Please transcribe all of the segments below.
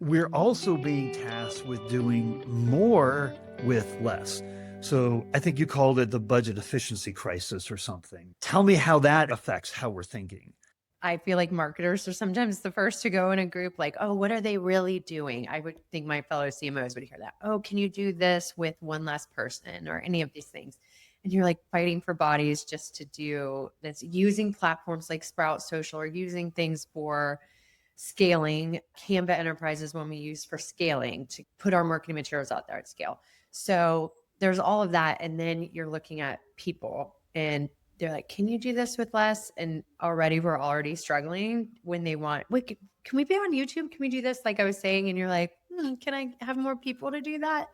we're also being tasked with doing more with less. So I think you called it the budget efficiency crisis or something. Tell me how that affects how we're thinking. I feel like marketers are sometimes the first to go in a group like, "Oh, what are they really doing?" I would think my fellow CMOs would hear that. "Oh, can you do this with one less person?" or any of these things. And you're like fighting for bodies just to do this using platforms like Sprout Social or using things for scaling. Canva Enterprise is one we use for scaling to put our marketing materials out there at scale. So there's all of that. And then you're looking at people and they're like, can you do this with less? And we're already struggling when they want, wait, can we be on YouTube? Can we do this? Like I was saying, and you're like, can I have more people to do that?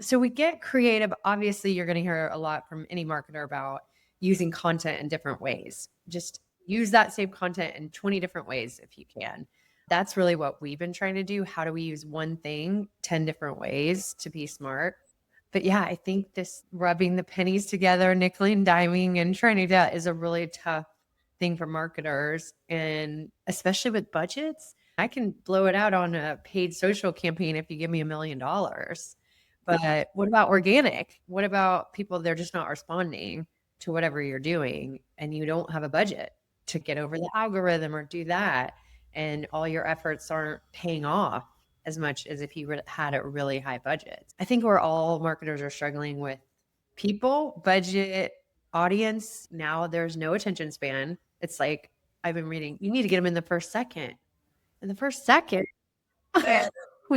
So we get creative. Obviously, you're going to hear a lot from any marketer about using content in different ways. Just use that same content in 20 different ways if you can. That's really what we've been trying to do. How do we use one thing 10 different ways to be smart? But yeah, I think this rubbing the pennies together, nickel and diming and trying to do that is a really tough thing for marketers. And especially with budgets, I can blow it out on a paid social campaign if you give me $1 million. But what about organic? What about people they're just not responding to whatever you're doing and you don't have a budget to get over the algorithm or do that and all your efforts aren't paying off as much as if you had a really high budget. I think we're all marketers are struggling with people, budget, audience. Now there's no attention span. It's like I've been reading, you need to get them in the first second. In the first second,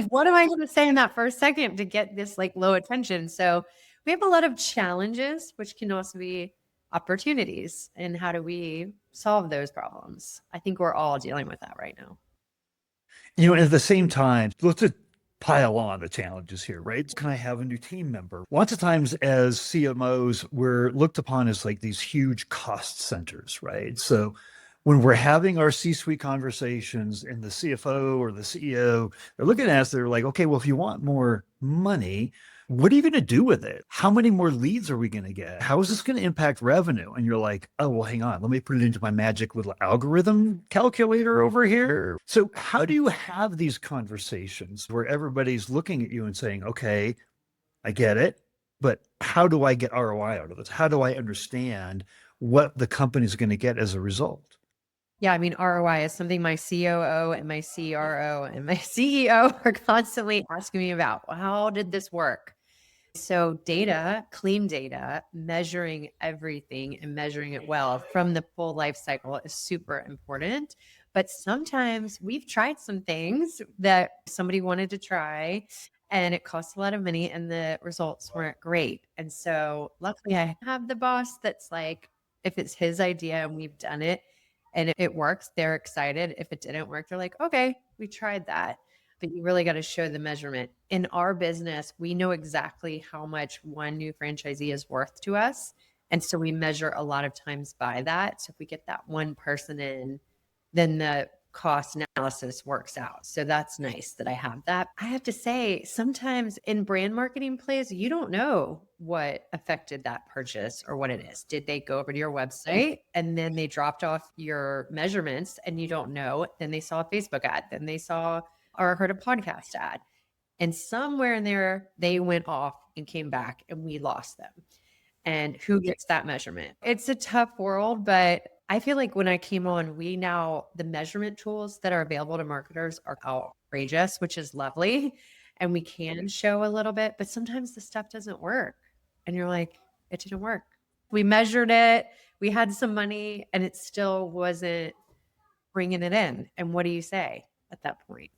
what am I going to say in that first second to get this like low attention? So we have a lot of challenges, which can also be opportunities. And how do we solve those problems? I think we're all dealing with that right now. At the same time, let's just pile on the challenges here, right? Can I have a new team member? Lots of times as CMOs, we're looked upon as like these huge cost centers, right? So when we're having our C-suite conversations and the CFO or the CEO, they're looking at us, they're like, okay, well, if you want more money, what are you going to do with it? How many more leads are we going to get? How is this going to impact revenue? And you're like, oh, well, hang on. Let me put it into my magic little algorithm calculator over here. So, how do you have these conversations where everybody's looking at you and saying, okay, I get it, but how do I get ROI out of this? How do I understand what the company is going to get as a result? Yeah, I mean, ROI is something my COO and my CRO and my CEO are constantly asking me about. How did this work? So data, clean data, measuring everything and measuring it well from the full life cycle is super important. But sometimes we've tried some things that somebody wanted to try and it costs a lot of money and the results weren't great. And so luckily I have the boss that's like, if it's his idea and we've done it and it works, they're excited. If it didn't work, they're like, okay, we tried that, but you really got to show the measurement. In our business, we know exactly how much one new franchisee is worth to us. And so we measure a lot of times by that. So if we get that one person in, then the cost analysis works out. So that's nice that I have that. I have to say, sometimes in brand marketing plays, you don't know what affected that purchase or what it is. Did they go over to your website and then they dropped off your measurements and you don't know? Then they saw a Facebook ad, then they saw or heard a podcast ad. And somewhere in there, they went off and came back and we lost them. And who gets that measurement? It's a tough world, but I feel like when I came on, the measurement tools that are available to marketers are outrageous, which is lovely. And we can show a little bit, but sometimes the stuff doesn't work. And you're like, it didn't work. We measured it, we had some money, and it still wasn't bringing it in. And what do you say at that point?